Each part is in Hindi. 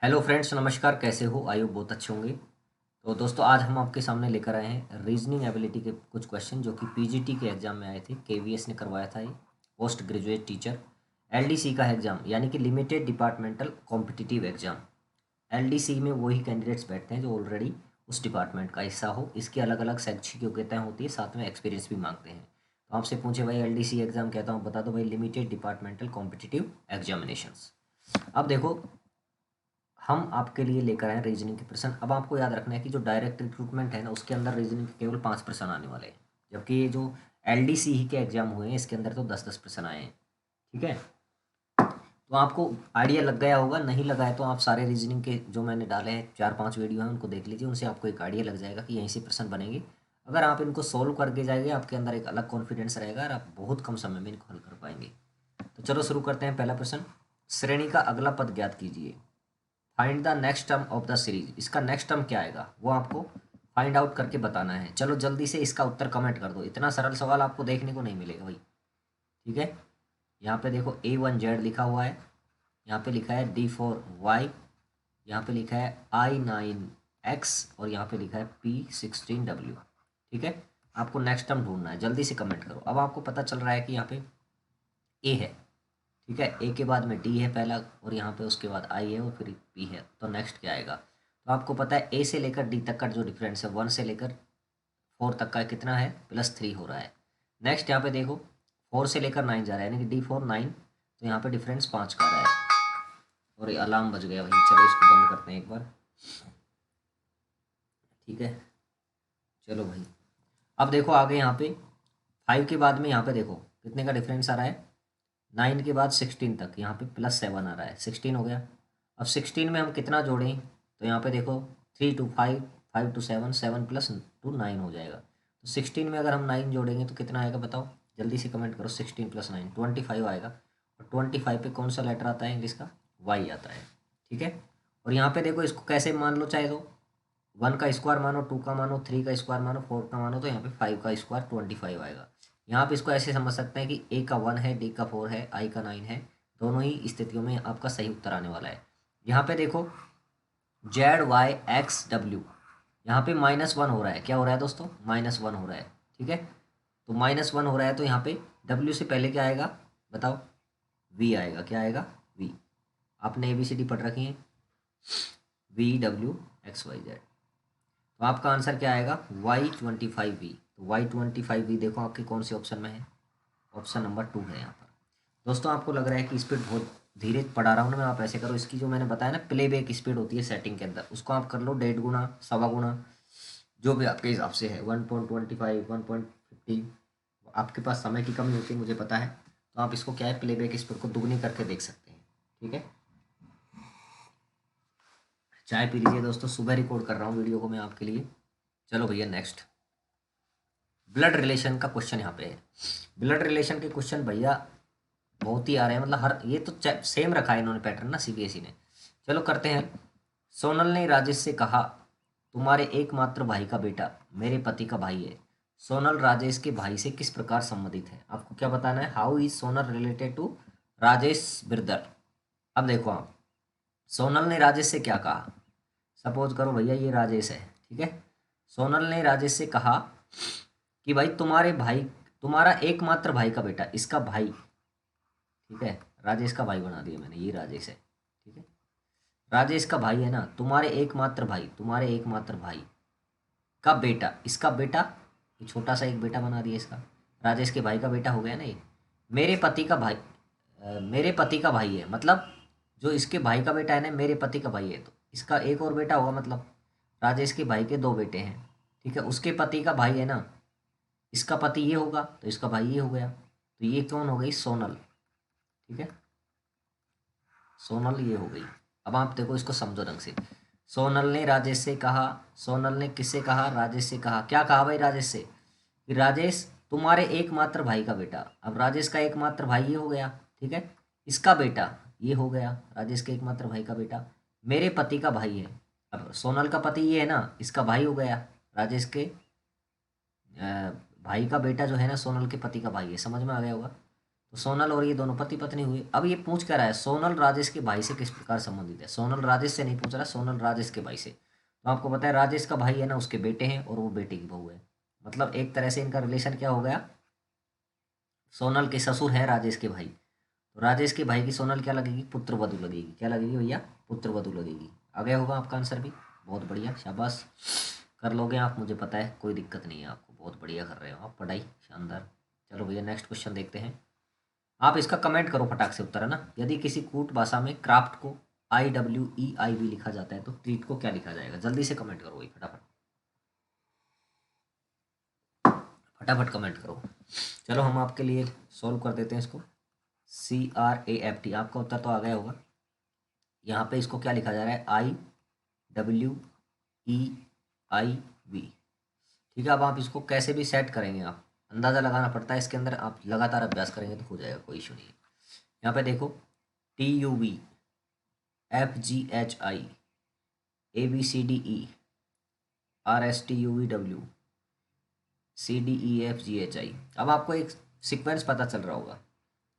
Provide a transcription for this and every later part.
हेलो फ्रेंड्स, नमस्कार। कैसे हो? आई होप बहुत अच्छे होंगे। तो दोस्तों, आज हम आपके सामने लेकर आए हैं रीजनिंग एबिलिटी के कुछ क्वेश्चन जो कि पीजीटी के एग्जाम में आए थे। केवीएस ने करवाया था ये, पोस्ट ग्रेजुएट टीचर। एलडीसी का एग्जाम यानी कि limited departmental competitive exam. LDC में वही कैंडिडेट्स बैठते हैं जो ऑलरेडी उस डिपार्टमेंट का हिस्सा हो। इसकी अलग अलग शैक्षिक योग्यताएं होती है, साथ में एक्सपीरियंस भी मांगते हैं। तो आपसे पूछे भाई एलडीसी एग्जाम कहता हूँ, बता दो भाई लिमिटेड डिपार्टमेंटल कॉम्पिटिटिव एग्जामिनेशंस। अब देखो, हम आपके लिए लेकर आए रीजनिंग के प्रश्न। अब आपको याद रखना है कि जो डायरेक्ट रिक्रूटमेंट है ना, उसके अंदर रीजनिंग के केवल 5 प्रश्न आने वाले हैं, जबकि ये जो एलडीसी के एग्जाम हुए हैं इसके अंदर तो 10-10 प्रश्न आए हैं। ठीक है, तो आपको आइडिया लग गया होगा। नहीं लगा है तो आप सारे रीजनिंग के जो मैंने डाले हैं 4-5 वीडियो हैं उनको देख लीजिए, उनसे आपको एक आइडिया लग जाएगा कि यहीं से प्रश्न बनेंगे। अगर आप इनको सोल्व करके जाएंगे, आपके अंदर एक अलग कॉन्फिडेंस रहेगा और आप बहुत कम समय में इनको हल कर पाएंगे। तो चलो शुरू करते हैं। पहला प्रश्न, श्रेणी का अगला पद ज्ञात कीजिए। Find the next term of the series. इसका नेक्स्ट टर्म क्या आएगा वो आपको फाइंड आउट करके बताना है। चलो जल्दी से इसका उत्तर कमेंट कर दो। इतना सरल सवाल आपको देखने को नहीं मिलेगा भाई। ठीक है, यहाँ पे देखो A1Z लिखा हुआ है, यहाँ पे लिखा है D4Y, यहाँ पे लिखा है I9X और यहाँ पे लिखा है P16W। ठीक है, आपको नेक्स्ट टर्म ढूंढना है, जल्दी से कमेंट करो। अब आपको पता चल रहा है कि यहाँ पे ए है। ठीक है, ए के बाद में डी है पहला, और यहाँ पे उसके बाद आई है और फिर पी है। तो नेक्स्ट क्या आएगा? तो आपको पता है ए से लेकर डी तक का जो डिफरेंस है 1 से लेकर 4 तक का कितना है, +3 हो रहा है। नेक्स्ट यहाँ पे देखो, 4 से लेकर 9 जा रहा है, यानी कि D4 9, तो यहाँ पे डिफरेंस 5 का आ रहा है। और ये अलार्म बज गया भाई, चलो इसको बंद करते हैं एक बार। ठीक है, चलो भाई। अब देखो आगे यहाँ पे 5 के बाद में यहाँ पे देखो कितने का डिफरेंस आ रहा है, 9 के बाद 16 तक, यहाँ पे +7 आ रहा है, 16 हो गया। अब 16 में हम कितना जोड़ें? तो यहाँ पे देखो 3 to 5, 5 to 7, 7 + 2 9 हो जाएगा। तो 16 में अगर हम 9 जोड़ेंगे तो कितना आएगा बताओ, जल्दी से कमेंट करो। 16 + 9 25 आएगा। और 25 पे कौन सा लेटर आता है इंग्लिश का? वाई आता है। ठीक है, और यहाँ पे देखो इसको कैसे मान लो, चाहे तो 1 का स्क्वायर मानो, 2 का मानो, 3 का स्क्वायर मानो, 4 का मानो, तो यहाँ पे 5 का स्क्वायर 25 आएगा। यहाँ पे इसको ऐसे समझ सकते हैं कि ए का 1 है, डी का 4 है, आई का 9 है। दोनों ही स्थितियों में आपका सही उत्तर आने वाला है। यहाँ पे देखो ZYXW, यहाँ पे -1 हो रहा है। क्या हो रहा है दोस्तों? -1 हो रहा है। ठीक है, तो -1 हो रहा है तो यहाँ पे W से पहले क्या आएगा बताओ? V आएगा। क्या आएगा? V। आपने ABCD पढ़ रखी है, VWXYZ। तो आपका आंसर क्या आएगा? Y25V। तो Y25V देखो आपके कौन से ऑप्शन में है? ऑप्शन नंबर 2 है यहाँ पर। दोस्तों, आपको लग रहा है कि स्पीड बहुत धीरे पढ़ा रहा हूँ ना मैं, आप ऐसे करो, इसकी जो मैंने बताया ना प्लेबैक स्पीड होती है सेटिंग के अंदर, उसको आप कर लो 1.5 गुना, 1.25 गुना, जो भी आपके हिसाब से है, 1.25, 1.50। आपके पास समय की कमी होती है मुझे पता है, तो आप इसको क्या है, प्लेबैक स्पीड को दुगनी करके देख सकते हैं। ठीक है, चाय पी लीजिए दोस्तों, सुबह रिकॉर्ड कर रहा हूँ वीडियो को मैं आपके लिए। चलो भैया नेक्स्ट, ब्लड रिलेशन का क्वेश्चन यहाँ पे है। ब्लड रिलेशन के क्वेश्चन भैया बहुत ही आ रहे हैं, मतलब हर ये तो सेम रखा है इन्होंने पैटर्न ना, सीबीएसई ने। चलो करते हैं। सोनल ने राजेश से कहा, तुम्हारे एकमात्र भाई का बेटा मेरे पति का भाई है। सोनल राजेश के भाई से किस प्रकार संबंधित है? आपको क्या बताना है? How is Sonal related to Rajesh brother. अब देखो आप, सोनल ने राजेश से क्या कहा? सपोज करो भैया ये राजेश है। ठीक है, सोनल ने राजेश से कहा कि भाई तुम्हारे भाई, तुम्हारा एकमात्र भाई का बेटा, इसका भाई। ठीक है, राजेश का भाई बना दिया मैंने, ये राजेश है। ठीक है, राजेश का भाई है ना, तुम्हारे एकमात्र भाई, तुम्हारे एकमात्र भाई का बेटा, इसका बेटा, ये छोटा सा एक बेटा बना दिया इसका, राजेश के भाई का बेटा हो गया ना ये। मेरे पति का भाई, मेरे पति का भाई है, मतलब जो इसके भाई का बेटा है ना मेरे पति का भाई है, तो इसका एक और बेटा होगा, मतलब राजेश के भाई के दो बेटे हैं। ठीक है, उसके पति का भाई है ना, इसका पति ये होगा तो इसका भाई ये हो गया, तो ये कौन हो गई? सोनल। ठीक है, सोनल ये हो गई। अब आप देखो इसको समझो ढंग से। सोनल ने राजेश से कहा, सोनल ने किससे कहा? राजेश से कहा। क्या कहा भाई राजेश से? कि राजेश तुम्हारे एकमात्र भाई का बेटा, अब राजेश का एकमात्र भाई ये हो गया। ठीक है, इसका बेटा ये हो गया, राजेश के एकमात्र भाई का बेटा मेरे पति का भाई है। अब सोनल का पति ये है ना, इसका भाई हो गया, राजेश के भाई का बेटा जो है ना सोनल के पति का भाई है। समझ में आ गया होगा? तो सोनल और ये दोनों पति पत्नी हुए। अब ये पूछ कर रहा है सोनल राजेश के भाई से किस प्रकार संबंधित है। सोनल राजेश से नहीं पूछ रहा, सोनल राजेश के भाई से। तो आपको पता है राजेश का भाई है ना, उसके बेटे हैं और वो बेटे की बहू है। मतलब एक तरह से इनका रिलेशन क्या हो गया, सोनल के ससुर है राजेश के भाई, तो राजेश के भाई की सोनल क्या लगेगी, पुत्र वधू लगेगी। क्या लगेगी भैया, पुत्र वधू लगेगी। आ गया होगा आपका आंसर भी, बहुत बढ़िया, शाबाश, कर लोगे आप, मुझे पता है, कोई दिक्कत नहीं है आपको, बहुत बढ़िया कर रहे हो आप पढ़ाई, शानदार। चलो भैया नेक्स्ट क्वेश्चन देखते हैं। आप इसका कमेंट करो फटाक से उत्तर, है ना। यदि किसी कूट भाषा में क्राफ्ट को IWEIV लिखा जाता है तो ट्रीट को क्या लिखा जाएगा, जल्दी से कमेंट करो भाई, फटाफट फटाफट कमेंट करो। चलो हम आपके लिए सॉल्व कर देते हैं इसको। CRAFT, आपका उत्तर तो आ गया होगा। यहाँ पे इसको क्या लिखा जा रहा है, IWEIV। ठीक है, अब आप इसको कैसे भी सेट करेंगे, आप अंदाज़ा लगाना पड़ता है इसके अंदर, आप लगातार अभ्यास करेंगे तो हो जाएगा, कोई इशू नहीं है। यहाँ पे देखो TUV FGHI ABCDE RSTUVW CDEFGHI। अब आपको एक सीक्वेंस पता चल रहा होगा,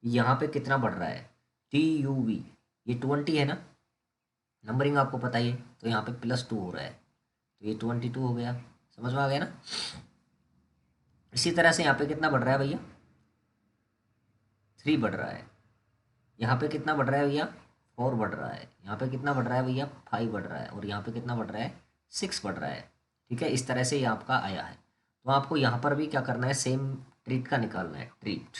यहाँ पे कितना बढ़ रहा है, TUV ये 20 है ना, नंबरिंग आपको पता ही है, तो यहाँ पे +2 हो रहा है, तो ये 22 हो गया, समझ में आ गया ना। इसी तरह से यहाँ पे कितना बढ़ रहा है भैया, 3 बढ़ रहा है। यहाँ पे कितना बढ़ रहा है भैया, 4 बढ़ रहा है। यहाँ पे कितना बढ़ रहा है भैया, 5 बढ़ रहा है। और यहाँ पे कितना बढ़ रहा है, 6 बढ़ रहा है। ठीक है, इस तरह से ये आपका आया है। तो आपको यहाँ पर भी क्या करना है, सेम ट्रीट का निकालना है, ट्रीट।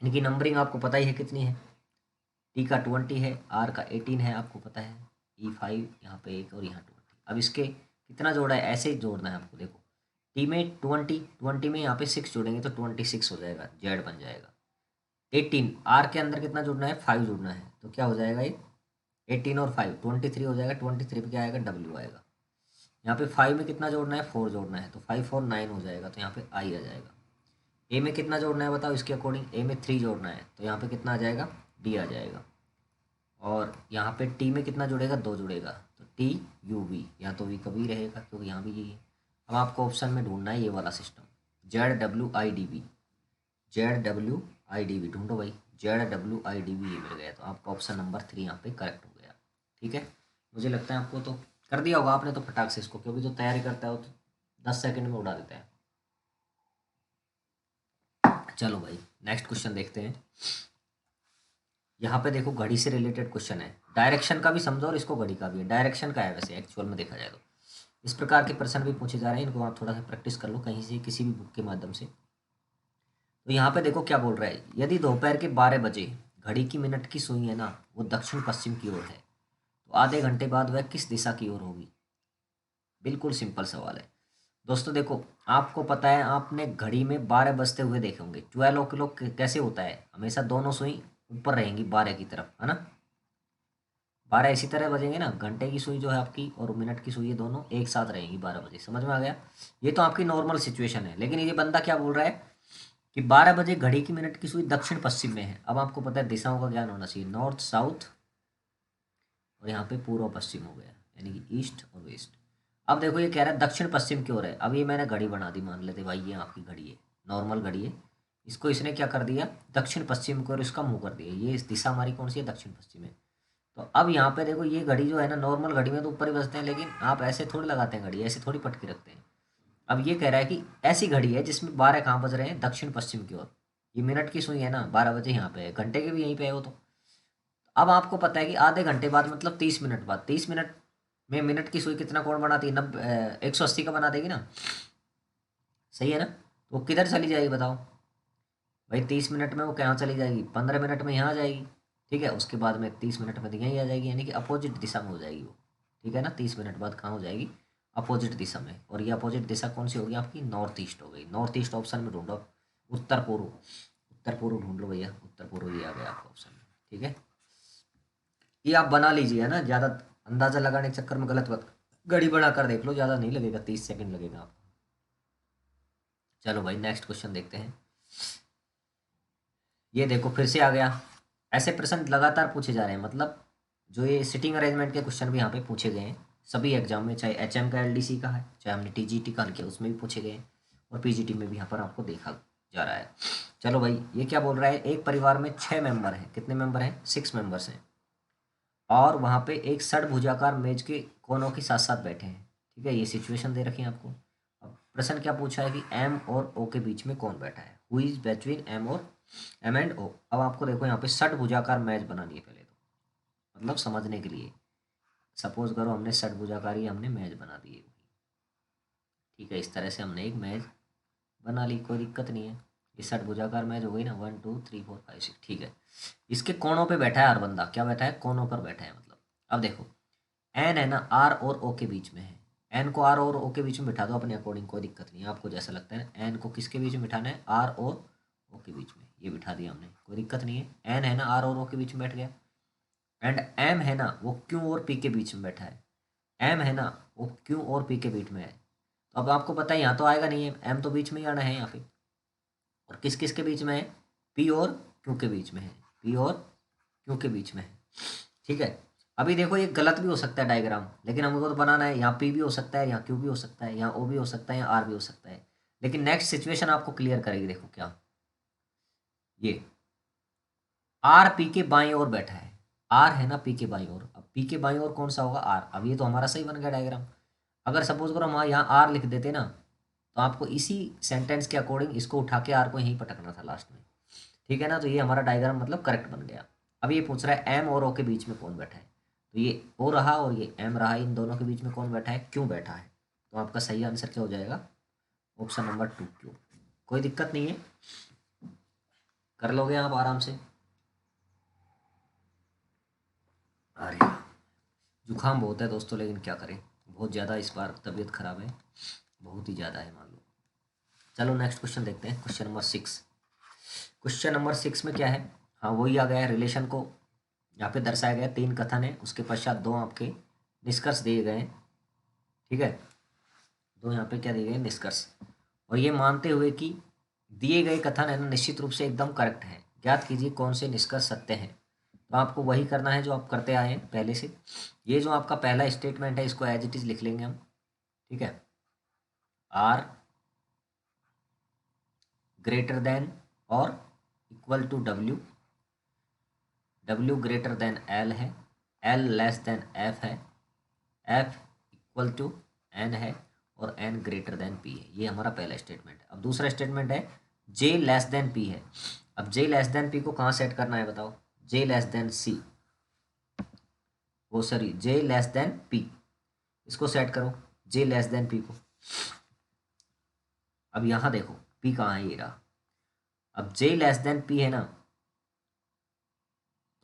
इनकी नंबरिंग आपको पता ही है कितनी है, T का 20 है, R का 18 है, आपको पता है, E5 यहाँ पे 1 और यहाँ 20। अब इसके कितना जोड़ा है, ऐसे ही जोड़ना है आपको। देखो T में 20 में यहाँ पे 6 जोड़ेंगे तो 26 हो जाएगा, Z बन जाएगा। 18 R के अंदर कितना जुड़ना है, 5 जुड़ना है, तो क्या हो जाएगा ये 18 और 5 23 हो जाएगा। 23 पे क्या आएगा, W आएगा। यहाँ पे 5 में कितना जोड़ना है, 4 जोड़ना है, तो 5 और 9 हो जाएगा, तो यहाँ पे I आ जाएगा। A में कितना जोड़ना है बताओ, इसके अकॉर्डिंग A में 3 जोड़ना है, तो यहाँ पे कितना आ जाएगा, D आ जाएगा। और यहाँ पे T में कितना जुड़ेगा, 2 जुड़ेगा, तो TUV, यहाँ तो V कभी रहेगा क्योंकि यहाँ भी यही है। अब आपको ऑप्शन में ढूंढना है ये वाला सिस्टम, ZWIDV ढूंढो भाई, ZWIDV ये मिल गया, तो आपका ऑप्शन नंबर 3 यहाँ पे करेक्ट हो गया। ठीक है, मुझे लगता है आपको तो कर दिया होगा आपने तो फटाक से इसको, क्योंकि जो तैयारी करता है वो तो 10 सेकंड में उड़ा देता है। चलो भाई नेक्स्ट क्वेश्चन देखते हैं। यहाँ पे देखो घड़ी से रिलेटेड क्वेश्चन है, डायरेक्शन का भी समझो और इसको घड़ी का भी है। डायरेक्शन का है वैसे एक्चुअल में देखा जाए तो, इस प्रकार के प्रश्न भी पूछे जा रहे हैं, इनको आप थोड़ा सा प्रैक्टिस कर लो कहीं से, किसी भी बुक के माध्यम से। तो यहाँ पे देखो क्या बोल रहा है, यदि दोपहर के 12 बजे घड़ी की मिनट की सुई है ना, वो दक्षिण पश्चिम की ओर है, तो आधे घंटे बाद वह किस दिशा की ओर होगी। बिल्कुल सिंपल सवाल है दोस्तों। देखो आपको पता है, आपने घड़ी में 12 बजते हुए देखे होंगे। 12 o'clock कैसे होता है, हमेशा दोनों सुई ऊपर रहेंगी 12 की तरफ, है ना। 12 इसी तरह बजेंगे ना, घंटे की सुई जो है आपकी और मिनट की सुई, ये दोनों एक साथ रहेंगी 12 बजे। समझ में आ गया, ये तो आपकी नॉर्मल सिचुएशन है। लेकिन ये बंदा क्या बोल रहा है कि 12 बजे घड़ी की मिनट की सुई दक्षिण पश्चिम में है। अब आपको पता है दिशाओं का ज्ञान होना चाहिए, नॉर्थ साउथ, और यहाँ पे पूर्व पश्चिम हो गया, यानी कि ईस्ट और वेस्ट। अब देखो ये कह रहा है दक्षिण पश्चिम की ओर है। अब ये मैंने घड़ी बना दी, मान लेते भाई ये आपकी घड़ी है, नॉर्मल घड़ी है, इसको इसने क्या कर दिया, दक्षिण पश्चिम की ओर इसका मुंह कर दिया। ये इस दिशा हमारी कौन सी है, दक्षिण पश्चिम है। तो अब यहाँ पे देखो ये घड़ी जो है ना, नॉर्मल घड़ी में तो ऊपर ही बजते हैं, लेकिन आप ऐसे थोड़ी लगाते हैं घड़ी, ऐसे थोड़ी पटके रखते हैं। अब ये कह रहा है कि ऐसी घड़ी है जिसमें 12 कहाँ बज रहे हैं, दक्षिण पश्चिम की ओर। ये मिनट की सुई है ना, 12 बजे यहाँ पे है, घंटे के भी यहीं पे है वो तो। अब आपको पता है कि आधे घंटे बाद मतलब 30 मिनट बाद, 30 मिनट में मिनट की सुई कितना कोण बनाती है, 180 का बना देगी ना, सही है ना। तो वो किधर चली जाएगी बताओ भाई, 30 मिनट में वो कहाँ चली जाएगी, 15 मिनट में यहाँ आ जाएगी। ठीक है, उसके बाद में 30 मिनट में यहीं आ जाएगी, यानी कि अपोजिट दिशा में हो जाएगी वो। ठीक है ना, 30 मिनट बाद कहाँ हो जाएगी, अपोजिट दिशा में। और ये अपोजिट दिशा कौन सी होगी आपकी, नॉर्थ ईस्ट हो गई। नॉर्थ ईस्ट ऑप्शन में ढूंढो, उत्तर पूर्व, उत्तर पूर्व ढूंढ लो भैया, उत्तर पूर्व ये आ गया आपका ऑप्शन में। ठीक है, ये आप बना लीजिए, है ना, ज़्यादा अंदाज़ा लगाने के चक्कर में गलत बात, घड़ी बना कर देख लो, ज़्यादा नहीं लगेगा, 30 सेकंड लगेगा आपको। चलो भाई नेक्स्ट क्वेश्चन देखते हैं। ये देखो फिर से आ गया, ऐसे प्रश्न लगातार पूछे जा रहे हैं, मतलब जो ये सिटिंग अरेंजमेंट के क्वेश्चन भी यहाँ पे पूछे गए हैं सभी एग्जाम में, चाहे HM का LDC का है, चाहे हमने TGT का किया उसमें भी पूछे गए हैं, और PGT में भी यहाँ पर आपको देखा जा रहा है। चलो भाई, ये क्या बोल रहा है, एक परिवार में 6 मेंबर हैं। कितने मेंबर हैं? 6 मेंबर्स हैं। और वहाँ पे एक षडभुजाकार मेज के कोनों के साथ साथ बैठे हैं। ठीक है, ये सिचुएशन दे रखी है आपको। अब प्रश्न क्या पूछा है कि एम और ओ के बीच में कौन बैठा है, हु इज बिटवीन एम और एम एंड ओ। अब आपको देखो यहाँ पे षडभुजाकार मेज बनानी है पहले तो, मतलब समझने के लिए। सपोज करो हमने षडभुजाकार ही हमने मेज बना दी है। ठीक है, इस तरह से हमने एक मेज बना ली, कोई दिक्कत नहीं है। ये षडभुजाकार मेज हो गई ना, 1 2 3 4 5 6। ठीक है, इसके कोनों पे बैठा है हर बंदा। क्या बैठा है? कोनों पर बैठा है मतलब। अब देखो, एन है ना, आर और ओ के बीच में है। एन को आर और ओ के बीच में बिठा दो अपने अकॉर्डिंग, कोई दिक्कत नहीं है। आपको जैसा लगता है ना, एन को किसके बीच में बिठाना है? आर और ओ के बीच में। ये बिठा दिया हमने, कोई दिक्कत नहीं है। एन है ना, आर और ओ के बीच में बैठ गया। एंड एम है ना, वो क्यू और पी के बीच में बैठा है। एम है ना, वो क्यू और पी के बीच में है। तो अब आपको पता है यहाँ तो आएगा नहीं है, एम तो बीच में ही आना है यहाँ पे। और किस किस के बीच में है? पी और क्यू के बीच में है। पी और क्यू के बीच में है। ठीक है, अभी देखो ये गलत भी हो सकता है डायग्राम, लेकिन हमको तो बनाना है। यहाँ पी भी हो सकता है, यहाँ क्यू भी हो सकता है, यहाँ ओ भी हो सकता है, यहाँ आर भी हो सकता है। लेकिन नेक्स्ट सिचुएशन आपको क्लियर करेगी। देखो क्या, ये आर पी के बाईं ओर बैठा है। आर है ना पी के बाईं ओर। अब पी के बाईं ओर कौन सा होगा? आर। अब ये तो हमारा सही बन गया डायग्राम। अगर सपोज करो हम यहाँ आर लिख देते ना, तो आपको इसी सेंटेंस के अकॉर्डिंग इसको उठा के आर को यहीं पटकना था लास्ट में। ठीक है ना, तो ये हमारा डायग्राम मतलब करेक्ट बन गया। अब ये पूछ रहा है एम और ओ के बीच में कौन बैठा है। तो ये ओ रहा और ये एम रहा, इन दोनों के बीच में कौन बैठा है? क्यों बैठा है। तो आपका सही आंसर क्या हो जाएगा? ऑप्शन नंबर 2 क्यों। कोई दिक्कत नहीं है, कर लोगे आप आराम से। अरे जुकाम बहुत है दोस्तों, लेकिन क्या करें, बहुत ज़्यादा इस बार तबीयत खराब है, बहुत ही ज़्यादा है मान लो। चलो नेक्स्ट क्वेश्चन देखते हैं, क्वेश्चन नंबर 6। क्वेश्चन नंबर 6 में क्या है? हाँ वही आ गया है, रिलेशन को यहाँ पे दर्शाया गया। 3 कथन है, उसके पश्चात 2 आपके निष्कर्ष दिए गए हैं। ठीक है, 2 यहाँ पे क्या दिए गए? निष्कर्ष। और ये मानते हुए कि दिए गए कथन है ना निश्चित रूप से एकदम करेक्ट है, ज्ञात कीजिए कौन से निष्कर्ष सत्य हैं। तो आपको वही करना है जो आप करते आए हैं पहले से। ये जो आपका पहला स्टेटमेंट है, इसको एज इट इज लिख लेंगे हम। ठीक है, आर ग्रेटर देन और equal to W. W greater than L है, एल लेस देन एफ है, एफ इक्वल टू एन है, और एन ग्रेटर देन पी है। ये हमारा पहला स्टेटमेंट है। अब दूसरा स्टेटमेंट है जे लेस देन पी है। अब जे लेस देन पी को कहाँ सेट करना है बताओ? जे लेस देन सी, वो सॉरी जे लेस देन पी, इसको सेट करो, जे लेस देन पी को। अब यहाँ देखो पी कहाँ है, ये रहा। अब जे लेस देन पी है ना,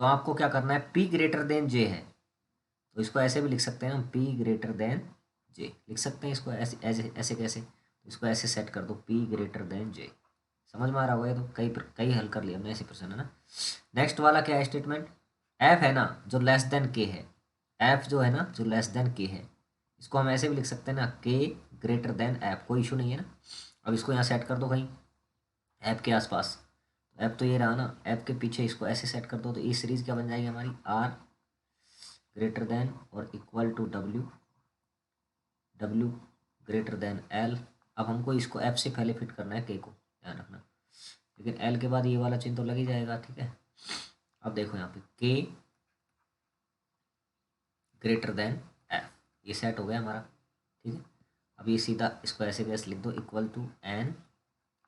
तो आपको क्या करना है? पी ग्रेटर देन जे है, तो इसको ऐसे भी लिख सकते हैं हम, पी ग्रेटर देन जे लिख सकते हैं इसको। ऐसे ऐसे ऐसे कैसे? तो इसको ऐसे सेट कर दो, पी ग्रेटर देन जे। समझ में आ रहा होगा ये तो, कई कई हल कर लिया हमने ऐसे प्रश्न है ना। नेक्स्ट वाला क्या है स्टेटमेंट? एफ है ना जो लेस देन के है, एफ जो है ना जो लेस देन के है, इसको हम ऐसे भी लिख सकते हैं ना, के ग्रेटर देन एफ, कोई इशू नहीं है ना। अब इसको यहाँ सेट कर दो कहीं एफ के आसपास। एफ तो ये रहा ना, एफ के पीछे इसको ऐसे सेट कर दो, तो ये सीरीज क्या बन जाएगी हमारी? आर ग्रेटर देन और equal to W, W greater than L. अब हमको इसको एफ से पहले फिट करना है के को, ध्यान रखना। लेकिन एल के बाद ये वाला चिन्ह तो लग ही जाएगा। ठीक है, अब देखो यहाँ पे के ग्रेटर देन एफ, ये सेट हो गया हमारा। ठीक है, अब ये सीधा इसको ऐसे कैसे लिख दो, equal to n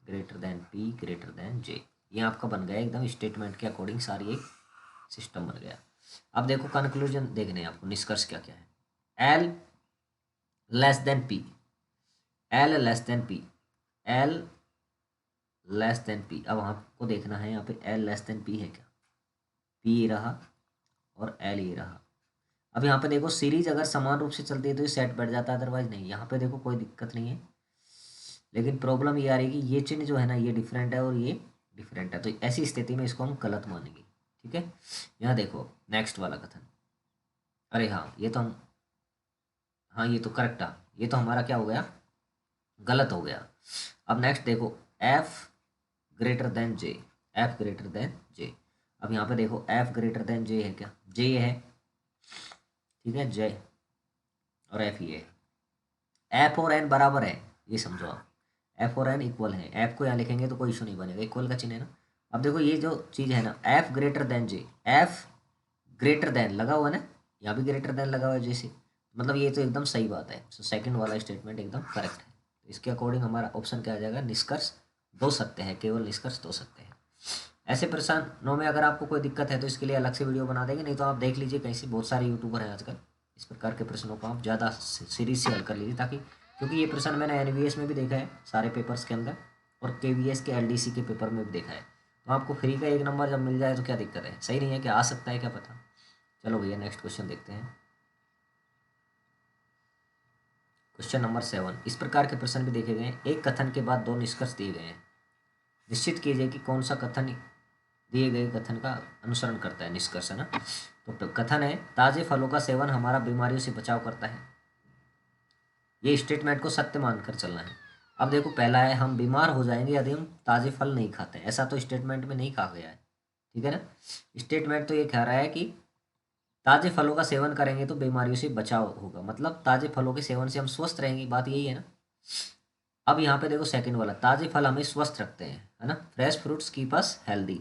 greater than p greater than j. ये आपका बन गया एकदम स्टेटमेंट के अकॉर्डिंग सारी एक सिस्टम बन गया। अब देखो कंक्लूजन देखने हैं आपको, निष्कर्ष क्या क्या है। L less then P, L less then P, L less then P. अब आपको देखना है यहाँ पे एल लेस देन पी है क्या? पी ये रहा और एल ये रहा। अब यहाँ पे देखो सीरीज अगर समान रूप से चलती है तो ये सेट बैठ जाता है, अदरवाइज नहीं। यहाँ पे देखो कोई दिक्कत नहीं है, लेकिन प्रॉब्लम ये आ रही है कि ये चिन्ह जो है ना ये डिफरेंट है और ये डिफरेंट है, तो ऐसी स्थिति में इसको हम गलत मानेंगे। ठीक है, यहाँ देखो नेक्स्ट वाला कथन। अरे हाँ ये तो हम, हाँ ये तो करेक्ट था, ये तो हमारा क्या हो गया? गलत हो गया। अब नेक्स्ट देखो, एफ ग्रेटर देन जे, एफ ग्रेटर देन जे। अब यहाँ पे देखो एफ ग्रेटर देन जे है क्या? जे है, ठीक है, जे और एफ ये है। एफ और एन बराबर है, ये समझो आप। एफ और एन इक्वल है, एफ को यहाँ लिखेंगे तो कोई इशू नहीं बनेगा, इक्वल का चिन्ह है ना। अब देखो ये जो चीज़ है ना, एफ ग्रेटर देन जे, एफ ग्रेटर देन लगा हुआ है ना, यहाँ भी ग्रेटर देन लगा हुआ है जैसे, मतलब ये तो एकदम सही बात है। सो सेकंड वाला स्टेटमेंट एकदम करेक्ट है। तो इसके अकॉर्डिंग हमारा ऑप्शन क्या आ जाएगा, निष्कर्ष दो सत्य है, केवल निष्कर्ष दो सत्य है। ऐसे प्रश्नों में अगर आपको कोई दिक्कत है तो इसके लिए अलग से वीडियो बना देंगे, नहीं तो आप देख लीजिए कहीं से, बहुत सारे यूट्यूबर हैं आजकल, इस प्रकार के प्रश्नों को आप ज़्यादा सीरीज से हल कर लीजिए, ताकि क्योंकि ये प्रश्न मैंने एनवीएस में भी देखा है सारे पेपर्स के अंदर, और केवीएस के एलडीसी के पेपर में भी देखा है। तो आपको फ्री का एक नंबर जब मिल जाए तो क्या दिक्कत है, सही नहीं है कि आ सकता है, क्या पता। चलो भैया नेक्स्ट क्वेश्चन देखते हैं। क्वेश्चन नंबर 7, इस प्रकार के प्रश्न भी देखे गए हैं। एक कथन के बाद दो निष्कर्ष दिए गए हैं, निश्चित कीजिए कि कौन सा कथन दिए गए कथन का अनुसरण करता है, निष्कर्ष है ना। तो कथन है, ताजे फलों का सेवन हमारा बीमारियों से बचाव करता है। ये स्टेटमेंट को सत्य मानकर चलना है। अब देखो पहला है, हम बीमार हो जाएंगे यदि हम ताजे फल नहीं खाते हैं, ऐसा तो स्टेटमेंट में नहीं कहा गया है, ठीक है ना। स्टेटमेंट तो ये कह रहा है कि ताजे फलों का सेवन करेंगे तो बीमारियों से बचाव होगा, मतलब ताजे फलों के सेवन से हम स्वस्थ रहेंगे, बात यही है ना। अब यहाँ पे देखो सेकंड वाला, ताजे फल हमें स्वस्थ रखते हैं, है ना, fresh fruits keep us healthy.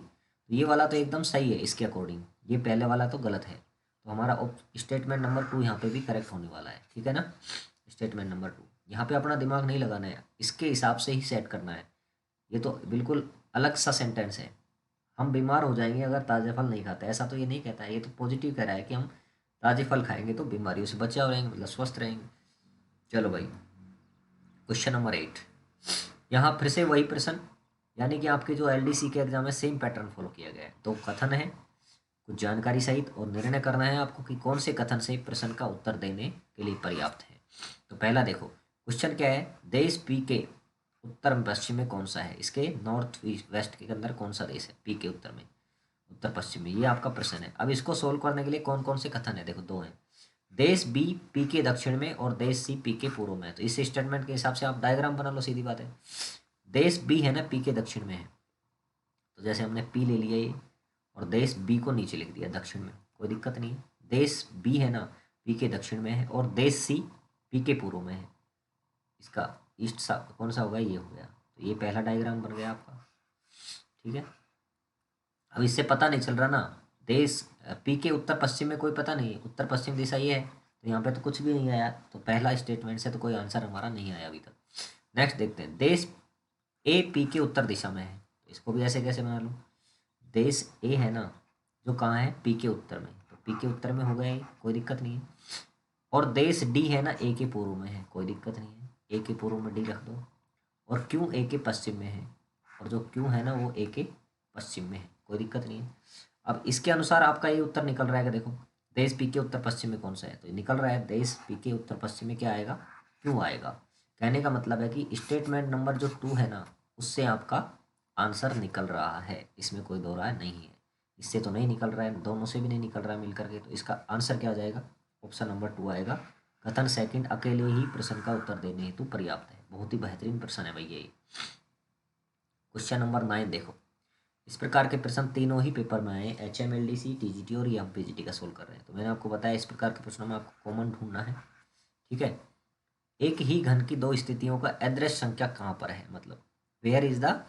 ये वाला तो एकदम सही है इसके अकॉर्डिंग, ये पहले वाला तो गलत है। तो हमारा स्टेटमेंट नंबर 2 यहाँ पे भी करेक्ट होने वाला है, ठीक है ना। स्टेटमेंट नंबर 2, यहाँ पे अपना दिमाग नहीं लगाना है, इसके हिसाब से ही सेट करना है। ये तो बिल्कुल अलग सा सेंटेंस है, हम बीमार हो जाएंगे अगर ताज़े फल नहीं खाते, ऐसा तो ये नहीं कहता है। ये तो पॉजिटिव कह रहा है कि हम ताज़े फल खाएंगे तो बीमारियों से बचे रहेंगे, मतलब स्वस्थ रहेंगे। चलो भाई क्वेश्चन नंबर 8, यहाँ फिर से वही प्रश्न, यानी कि आपके जो एलडीसी के एग्जाम में सेम पैटर्न फॉलो किया गया है। तो कथन है, कुछ जानकारी सहित और निर्णय करना है आपको कि कौन से कथन से प्रश्न का उत्तर देने के लिए पर्याप्त है। तो पहला देखो क्वेश्चन क्या है, देश पी के उत्तर पश्चिम में कौन सा है, इसके नॉर्थ ईस्ट वेस्ट के अंदर कौन सा देश है, पी के उत्तर में, उत्तर पश्चिम में, ये आपका प्रश्न है। अब इसको सोल्व करने के लिए कौन कौन से कथन है, देखो दो हैं, देश बी पी के दक्षिण में और देश सी पी के पूर्व में है। तो इस स्टेटमेंट के हिसाब से आप डायग्राम बना लो, सीधी बात है। देश बी है ना पी के दक्षिण में है, तो जैसे हमने पी ले लिया ये, और देश बी को नीचे लिख दिया दक्षिण में, कोई दिक्कत नहीं है। देश बी है ना पी के दक्षिण में है, और देश सी पी के पूर्व में है, इसका ईस्ट सा कौन सा होगा, ये हो गया। तो ये पहला डायग्राम बन गया आपका, ठीक है। अब इससे पता नहीं चल रहा ना, देश पी के उत्तर पश्चिम में कोई पता नहीं है, उत्तर पश्चिम दिशा ये है, तो यहाँ पे तो कुछ भी नहीं आया, तो पहला स्टेटमेंट से तो कोई आंसर हमारा नहीं आया अभी तक। नेक्स्ट देखते हैं, देश ए पी के उत्तर दिशा में है, तो इसको भी ऐसे कैसे बना लूँ, देश ए है ना जो कहाँ है, पी के उत्तर में, तो पी के उत्तर में हो गया ये, कोई दिक्कत नहीं है। और देश डी है ना ए के पूर्व में है, कोई दिक्कत नहीं है, ए के पूर्व में डी रख दो। और क्यों ए के पश्चिम में है, और जो क्यों है ना वो ए के पश्चिम में है, कोई दिक्कत नहीं है। अब इसके अनुसार आपका ये उत्तर निकल रहा है कि देखो देश पी के उत्तर पश्चिम में कौन सा है, तो ये निकल रहा है देश पी के उत्तर पश्चिम में क्या आएगा, क्यों आएगा। कहने का मतलब है कि स्टेटमेंट नंबर जो 2 है ना, उससे आपका आंसर निकल रहा है, इसमें कोई दो राय नहीं है। इससे तो नहीं निकल रहा है, दोनों से भी नहीं निकल रहा है मिल करके, तो इसका आंसर क्या हो जाएगा, ऑप्शन नंबर 2 आएगा। कथन सेकंड अकेले ही प्रश्न का उत्तर देने हेतु पर्याप्त है। बहुत ही बेहतरीन प्रश्न है भैया ये। क्वेश्चन नंबर 9 देखो, इस प्रकार के प्रश्न तीनों ही पेपर में आए, HMLDC, TGT और ये हम PGT का सोल्व कर रहे हैं। तो मैंने आपको बताया इस प्रकार के प्रश्नों में आपको कॉमन ढूंढना है, ठीक है। एक ही घन की दो स्थितियों का अदृश्य संख्या कहाँ पर है, मतलब where is the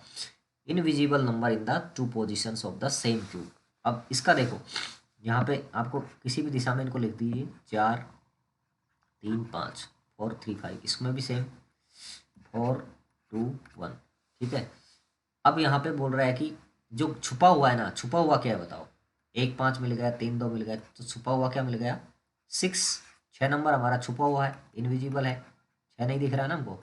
invisible number in the two positions of the same cube. अब इसका देखो यहाँ पे आपको किसी भी दिशा में इनको लिख दीजिए, 4 3 5 4 3 5, इसमें भी सेम 4 2 1, ठीक है। अब यहाँ पे बोल रहा है कि जो छुपा हुआ है ना, छुपा हुआ क्या है बताओ, 1 5 मिल गया, 3 2 मिल गया, तो छुपा हुआ क्या मिल गया, 6, 6 नंबर हमारा छुपा हुआ है, इनविजिबल है, 6 नहीं दिख रहा है ना हमको।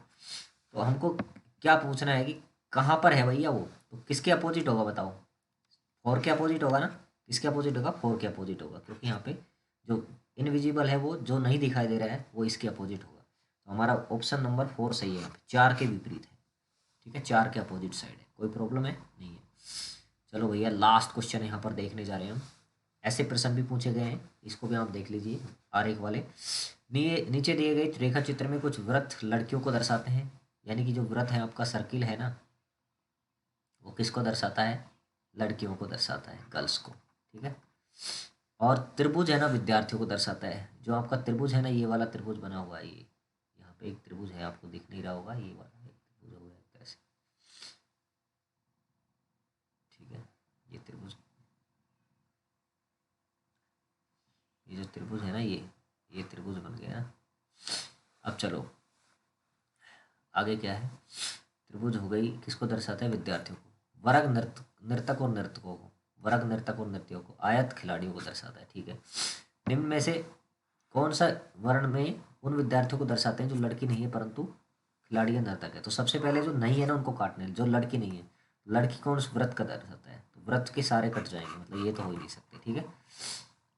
तो हमको क्या पूछना है कि कहाँ पर है भैया वो, तो किसके अपोजिट होगा बताओ, 4 के अपोजिट होगा ना, किसके अपोजिट होगा, 4 के अपोजिट होगा, क्योंकि यहाँ पे जो इनविजिबल है वो जो नहीं दिखाई दे रहा है वो इसके अपोजिट होगा। तो हमारा ऑप्शन नंबर 4 सही है, यहाँ पे 4 के विपरीत है, ठीक है, 4 के अपोजिट साइड है, कोई प्रॉब्लम है नहीं है। चलो भैया लास्ट क्वेश्चन यहाँ पर देखने जा रहे हैं हम, ऐसे प्रश्न भी पूछे गए हैं, इसको भी आप देख लीजिए आरेख वाले। नीचे दिए गए रेखा चित्र में कुछ वृत्त लड़कियों को दर्शाते हैं, यानी कि जो वृत्त है आपका सर्किल है ना, वो किसको दर्शाता है, लड़कियों को दर्शाता है, गर्ल्स को, ठीक है। और त्रिभुज है ना विद्यार्थियों को दर्शाता है, जो आपका त्रिभुज है ना, ये वाला त्रिभुज बना हुआ है, ये यहाँ पे एक त्रिभुज है, आपको दिख नहीं रहा होगा, ये वाला एक त्रिभुज हो गया, ये त्रिभुज, ये जो त्रिभुज है ना, ये त्रिभुज बन गया। अब चलो आगे क्या है, त्रिभुज हो गई, किसको दर्शाता है, विद्यार्थियों को। वर्ग नर्तक और नर्तकों को, वर्ग नर्तक और नर्तकियों को, आयत खिलाड़ियों को दर्शाता है, ठीक है। निम्न में से कौन सा वर्ण में उन विद्यार्थियों को दर्शाते हैं जो लड़की नहीं है परंतु खिलाड़ी या नर्तक है। तो सबसे पहले जो नहीं है ना उनको काटने, जो लड़की नहीं है, लड़की कौन उस व्रत का दर्शाता है, तो व्रत के सारे कट जाएंगे, मतलब ये तो हो ही नहीं सकते, ठीक है।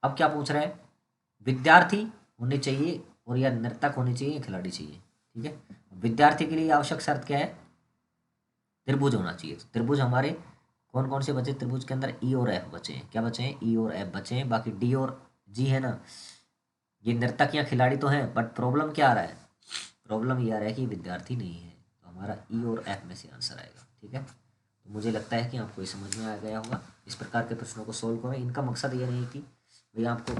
अब क्या पूछ रहा है, विद्यार्थी होने चाहिए और या नर्तक होने चाहिए या खिलाड़ी चाहिए, ठीक है। विद्यार्थी के लिए आवश्यक शर्त क्या है, त्रिभुज होना चाहिए। तो त्रिभुज हमारे कौन कौन से बचे, त्रिभुज के अंदर ई और एफ बचे हैं, क्या बचे हैं, ई और एफ बचे हैं। बाकी डी और जी है ना, ये नर्तक या खिलाड़ी तो हैं, बट प्रॉब्लम क्या आ रहा है, प्रॉब्लम ये आ रहा है कि विद्यार्थी नहीं है, तो हमारा ई और एफ में से आंसर आएगा, ठीक है। तो मुझे लगता है कि आपको ये समझ में आ गया होगा। इस प्रकार के प्रश्नों को सोल्व करें। इनका मकसद ये नहीं कि भाई आपको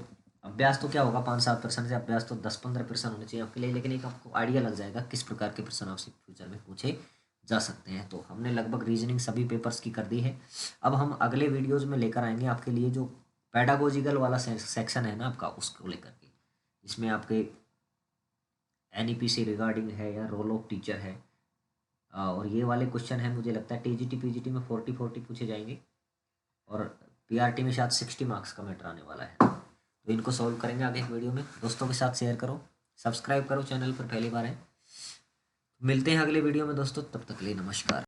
अभ्यास तो क्या होगा 5-7% से, अभ्यास तो 10-15% होने चाहिए आपके लिए, लेकिन एक आपको आइडिया लग जाएगा किस प्रकार के प्रश्न आपसे फ्यूचर में पूछे जा सकते हैं। तो हमने लगभग रीजनिंग सभी पेपर्स की कर दी है। अब हम अगले वीडियोज़ में लेकर आएंगे आपके लिए जो पैडागोजिकल वाला सेक्शन है ना आपका, उसको लेकर के, इसमें आपके एनईपी से रिगार्डिंग है या रोल ऑफ टीचर है। और ये वाले क्वेश्चन है, मुझे लगता है टीजीटी पीजीटी में 40-40 पूछे जाएंगे और पीआरटी में शायद 60 मार्क्स का मैटर आने वाला है। तो इनको सॉल्व करेंगे आगे एक वीडियो में। दोस्तों के साथ शेयर करो, सब्सक्राइब करो, चैनल पर पहली बार है। मिलते हैं अगले वीडियो में दोस्तों, तब तक के लिए नमस्कार।